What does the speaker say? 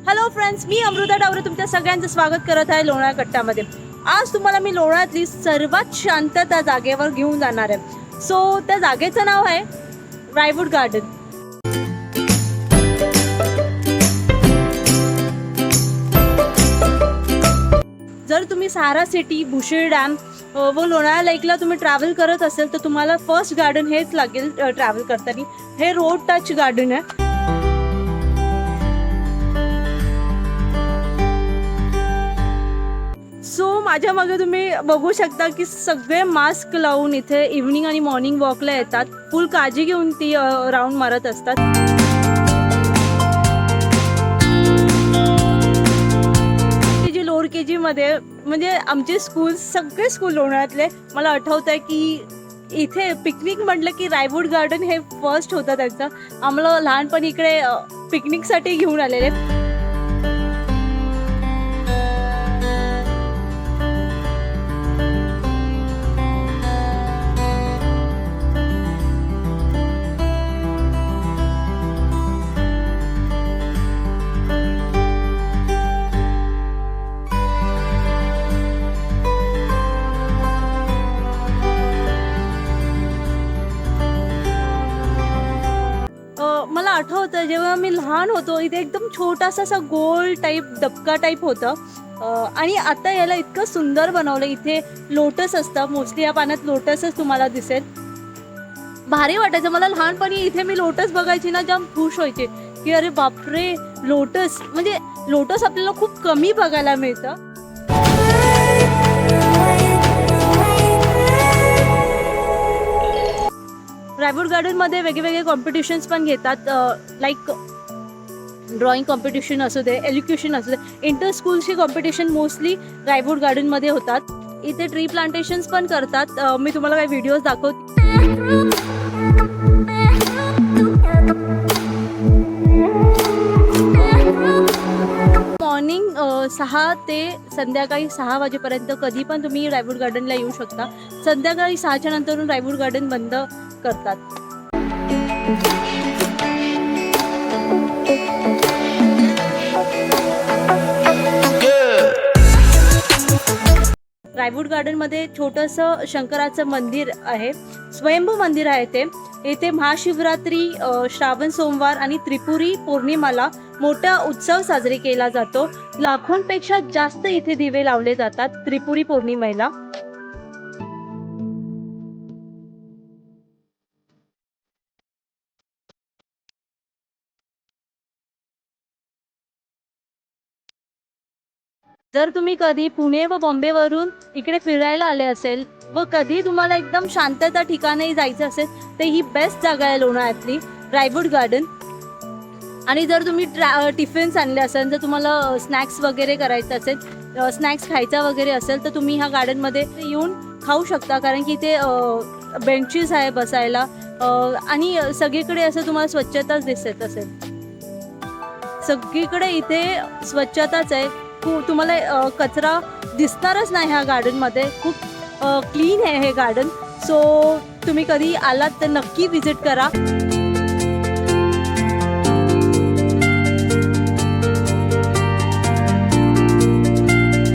Hello friends, मी अमृता डावरे तुमच्या सगळ्यांचं स्वागत करत आहे लोणार कट्टामध्ये। आज तुम्हाला मी लोणारातली सर्वात शांतता जागेवर घेऊन जाणार आहे। सो त्या जागेचं नाव आहे रायवूड गार्डन। जर तुम्ही सारा सिटी, भुशीर डॅम व लोणाळा लेकला तुम्ही ट्रॅव्हल करत असेल तर तुम्हाला फर्स्ट गार्डन हेच लागेल ट्रॅव्हल करताना। हे रोड टच गार्डन आहे। सो माझ्या मागे तुम्ही बघू शकता की सगळे मास्क लावून इथे इव्हनिंग आणि मॉर्निंग वॉकला येतात। फुल काळजी घेऊन ती राऊंड मारत असतात। लोअर KG मध्ये म्हणजे आमचे स्कूल, सगळे स्कूल लोणाळ्यातले मला आठवत आहे की इथे पिकनिक म्हटलं की रायवूड गार्डन हे फर्स्ट होतं त्यांचं। आम्हाला लहानपणी इकडे पिकनिकसाठी घेऊन आलेले। मला आठवतं जेव्हा मी लहान होतो इथे एकदम छोटासा असा गोल टाईप डबका टाईप होतं आणि आता याला इतकं सुंदर बनवलं। इथे लोटस असतं, मोस्टली या पाण्यात लोटसच तुम्हाला दिसेल। भारी वाटायचं मला लहानपणी। इथे मी लोटस बघायची ना, जाम खुश व्हायचे की अरे बापरे लोटस, म्हणजे लोटस आपल्याला खूप कमी बघायला मिळतं। रायवूड गार्डनमध्ये वेगवेगळे कॉम्पिटिशन्स पण घेतात, लाईक ड्रॉइंग कॉम्पिटिशन असू दे, एज्युकेशन असू दे, इंटर स्कूलची कॉम्पिटिशन मोस्टली रायवूड गार्डनमध्ये होतात। इथे ट्री प्लांटेशन्स पण करतात। मी तुम्हाला काही व्हिडिओज दाखवते। मॉर्निंग 6 ते संध्याकाळी 6 वाजेपर्यंत कधी पण तुम्ही रायवूड गार्डनला येऊ शकता। संध्याकाळी 6च्या नंतरून रायवूड गार्डन बंद करतात। रायवूड गार्डनमध्ये छोटंसं शंकराचं मंदिर आहे, स्वयंभू मंदिर आहे ते। येथे महाशिवरात्री, श्रावण सोमवार आणि त्रिपुरी पौर्णिमाला मोठा उत्सव साजरी केला जातो। लाखोंपेक्षा जास्त इथे दिवे लावले जातात त्रिपुरी पौर्णिमेला। जर तुम्ही कधी पुणे व बॉम्बेवरून इकडे फिरायला आले असेल व कधी तुम्हाला एकदम शांतता ठिकाणी जायचं असेल तर ही बेस्ट जागा आहे लोणाळ्यातली रायवूड गार्डन। आणि जर तुम्ही टिफिन्स आणले असेल, जर तुम्हाला स्नॅक्स वगैरे करायचं असेल, स्नॅक्स खायचा वगैरे असेल तर तुम्ही ह्या गार्डनमध्ये येऊन खाऊ शकता, कारण की इथे बेंचेस आहे बसायला आणि सगळीकडे असं तुम्हाला स्वच्छताच दिसत असेल। सगळीकडे इथे स्वच्छताच आहे, तुम्हाला कचरा दिसणारच नाही ह्या गार्डनमध्ये। खूप क्लीन आहे हे गार्डन। सो तुम्ही कधी आलात तर नक्की विजिट करा।